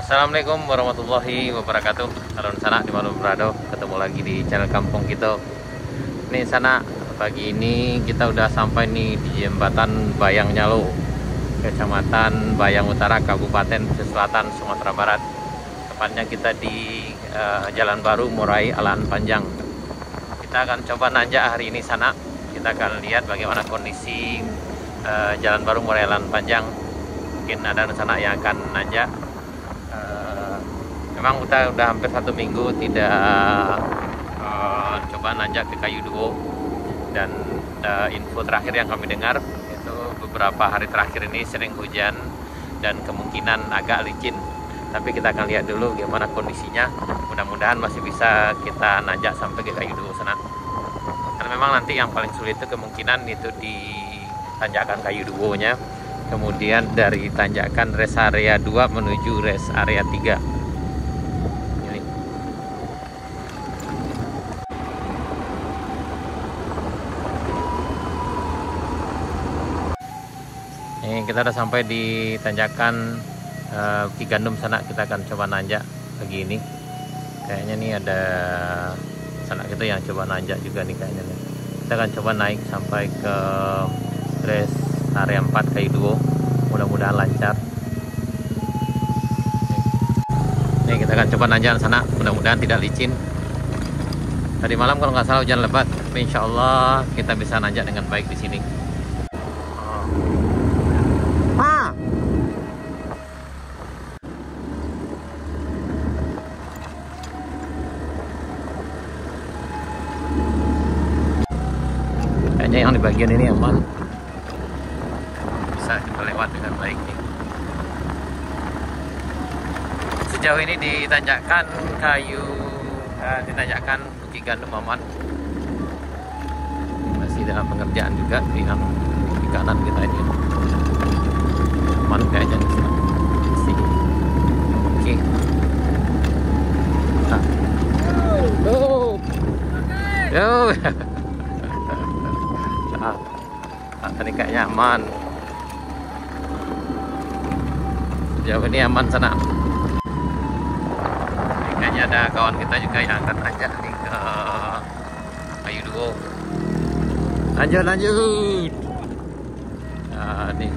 Assalamualaikum warahmatullahi wabarakatuh. Salam sana di mana berada, ketemu lagi di channel kampung kita. Nih sana, pagi ini kita udah sampai nih di jembatan Bayang Nyalo, Kecamatan Bayang Utara, Kabupaten Pesisir Selatan, Sumatera Barat. Tepatnya kita di Jalan Baru Murai Alaan Panjang. Kita akan coba nanjak hari ini sana. Kita akan lihat bagaimana kondisi Jalan Baru Murai Alaan Panjang. Mungkin ada sana yang akan nanjak. Memang udah hampir 1 minggu tidak coba nanjak ke Kayu Duo, dan info terakhir yang kami dengar itu beberapa hari terakhir ini sering hujan dan kemungkinan agak licin. Tapi kita akan lihat dulu gimana kondisinya. Mudah-mudahan masih bisa kita nanjak sampai ke Kayu Duo sana. Karena memang nanti yang paling sulit itu kemungkinan itu di tanjakan Kayu Duo-nya, kemudian dari tanjakan rest area 2 menuju rest area 3. Ini kita udah sampai di tanjakan Bukit Gandum sana. Kita akan coba nanjak pagi ini. Kayaknya nih ada sana kita yang coba nanjak juga nih kayaknya nih. Kita akan coba naik sampai ke rest area 4 Kayu Duo. Mudah-mudahan lancar. Nih kita akan coba nanjak sana. Mudah-mudahan tidak licin. Tadi malam kalau nggak salah hujan lebat, tapi insya Allah kita bisa nanjak dengan baik di sini. Kayaknya yang di bagian ini aman, bisa kita lewat dengan baik nih. Sejauh ini ditanjakan ditanjakan Bukit Gandum aman. Masih dalam pengerjaan juga di kanan kita ini. Aman kayaknya nih. Masih oke. Yo. Tadi kayaknya aman. Sejauh ini aman sana. Kayaknya ada kawan kita juga yang akan nanjak nih ke Kayu Duo. Lanjut. Nah, nih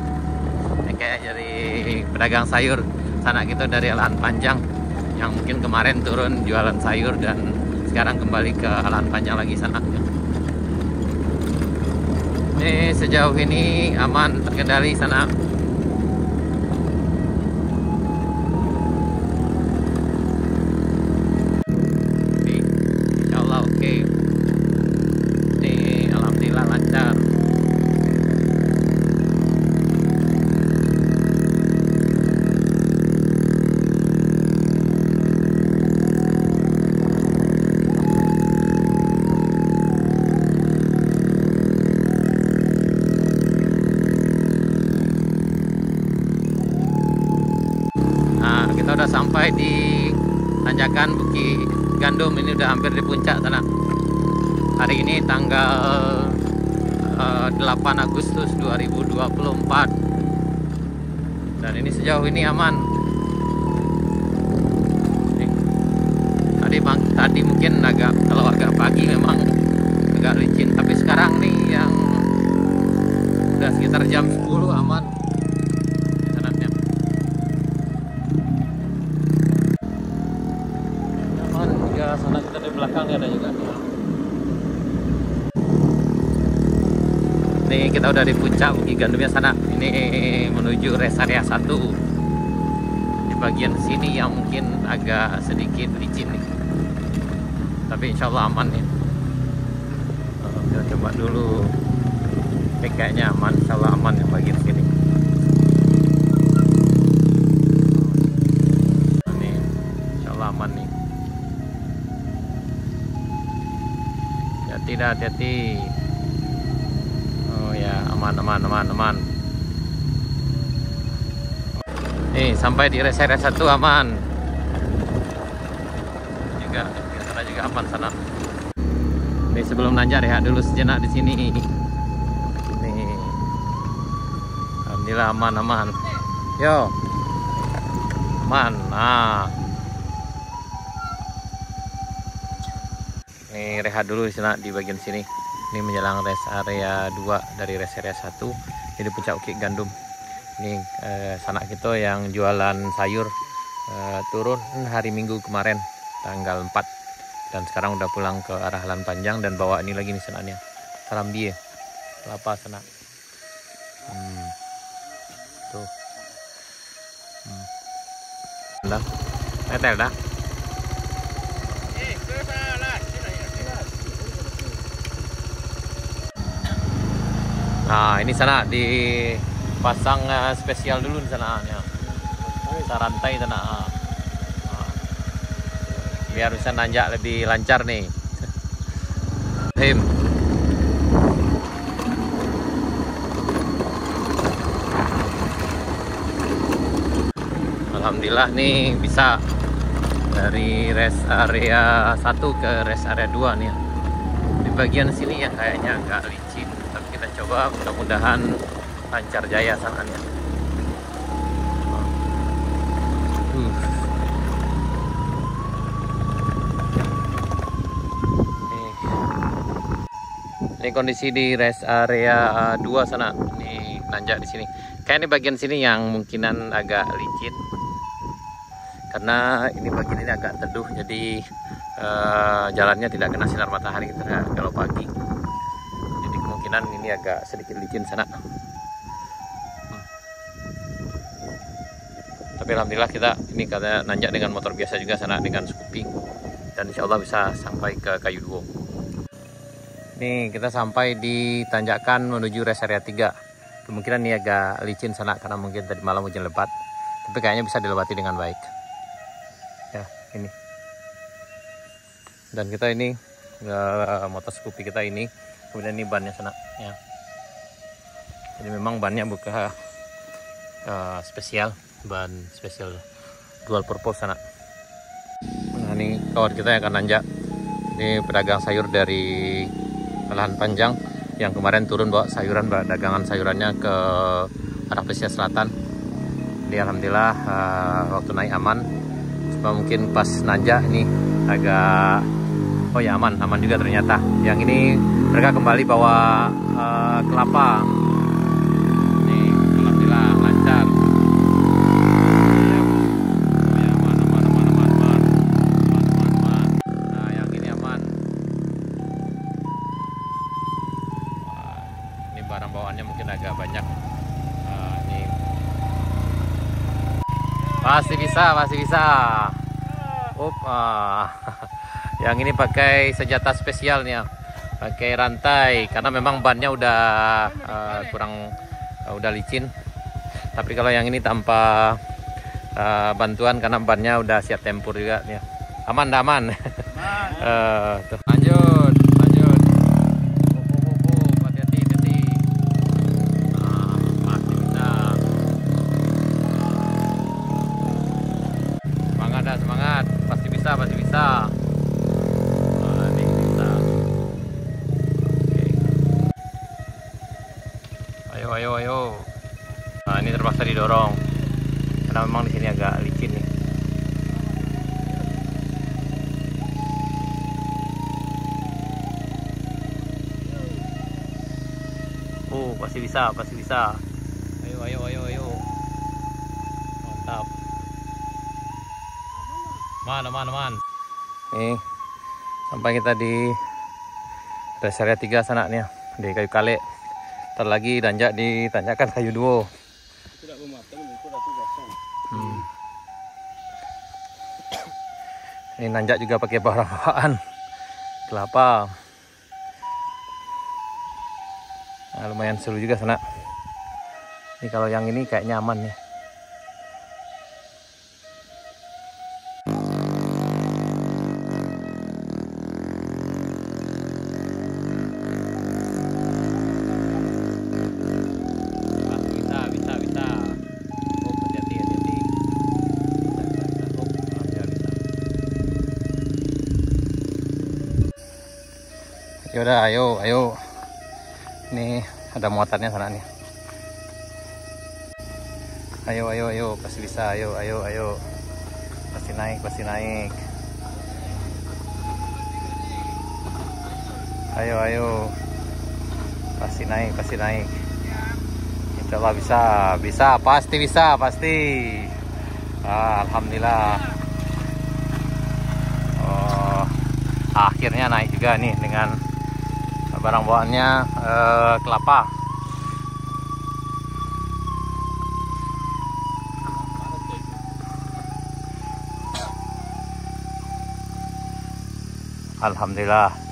kayak dari pedagang sayur sana gitu, dari Alaan Panjang yang mungkin kemarin turun jualan sayur dan sekarang kembali ke Alaan Panjang lagi sana. Ini sejauh ini aman, terkendali sana. Insya Allah oke. Ini alhamdulillah lancar. Kita udah sampai di tanjakan Bukit Gandum. Ini udah hampir di puncak sana. Hari ini tanggal 8 Agustus 2024. Dan ini sejauh ini aman. Tadi mungkin kalau agak pagi memang agak licin, tapi sekarang nih yang udah sekitar jam 10 aman. Sana kita di belakang ada juga. Nih kita udah di puncak Bukit Gandumnya sana. Ini menuju rest area 1. Di bagian sini yang mungkin agak sedikit licin nih, tapi insya Allah aman ya. Kita coba dulu. Ini kayaknya aman, insya Allah aman di bagian sini. Ini insya Allah aman nih. Tidak hati-hati. Oh ya, aman. Nih sampai di rest area 1 aman. Juga sana juga aman sana. Nih sebelum nanjak rehat dulu sejenak di sini. Nih. Alhamdulillah aman. Yo. aman. Nah, ini rehat dulu di sana, di bagian sini. Ini menjelang rest area 2 dari rest area 1. Jadi puncak Bukit Gandum. Ini sanak kita yang jualan sayur turun hari Minggu kemarin tanggal 4, dan sekarang udah pulang ke arah Lan Panjang dan bawa ini lagi nih senaknya. Salam dia. Kelapa senak. Tuh. Dah. Netel dah. Nah, ini sana dipasang spesial dulu di sana ya. Bisa rantai sana. Nah, biar bisa nanjak lebih lancar nih. Him. Alhamdulillah nih bisa dari rest area 1 ke rest area 2 nih ya. Di bagian sini yang kayaknya agak licin, tapi kita coba, mudah-mudahan lancar jaya sananya. Ini kondisi di rest area 2 sana. Ini nanjak di sini. Kayak ini bagian sini yang mungkinan agak licin. Karena ini bagian ini agak teduh, jadi jalannya tidak kena sinar matahari kalau pagi. Jadi kemungkinan ini agak sedikit licin sana. Tapi alhamdulillah kita ini kata nanjak dengan motor biasa juga sana, dengan Scoopy, dan insya Allah bisa sampai ke Kayu Duo. Nih kita sampai di tanjakan menuju rest area 3. Kemungkinan ini agak licin sana karena mungkin tadi malam hujan lebat, tapi kayaknya bisa dilewati dengan baik. Ya, ini. Dan kita ini motor Scoopy kita ini, kemudian ini bannya sana ya. Jadi memang bannya bukan spesial, ban spesial dual purpose sana. Nah, ini kawan kita yang akan nanjak. Ini pedagang sayur dari Lan Panjang yang kemarin turun bawa sayuran, dagangan sayurannya ke arah pesisir selatan. Jadi alhamdulillah waktu naik aman. Cuma mungkin pas nanjak ini agak, oh ya aman juga ternyata. Yang ini mereka kembali bawa kelapa. Nih alhamdulillah lancar. Nah yang ini aman. Ini barang bawaannya mungkin agak banyak. Ini masih bisa. Yang ini pakai senjata spesialnya, pakai rantai karena memang bannya udah udah licin. Tapi kalau yang ini tanpa bantuan karena bannya udah siap tempur juga nih. Aman. Tuh. Lanjut. Hati-hati. Masih bisa. Semangat. Pasti bisa. Ini bisa. Oke. Ayo. Nah, ini terpaksa didorong karena memang di sini agak licin nih. Pasti bisa. Ayo. Mantap. Aman. Nih, sampai kita di rest area 3 sana nih, di Kayu Kale. Ntar lagi nanjak di tanjakan Kayu Duo. Ini nanjak juga pakai barang-barang kelapa. Nah, lumayan seru juga sana. Ini kalau yang ini kayaknya aman nih. Bisa. Oh, hati-hati. Yaudah, ayo. Ini ada muatannya sana nih. Ayo, pasti bisa. Ayo. Pasti naik, pasti naik. Ayo, ayo. Pasti naik, pasti naik. Insya Allah bisa, bisa, pasti bisa, pasti. Alhamdulillah. Oh, akhirnya naik juga nih dengan barang bawaannya kelapa. Alhamdulillah.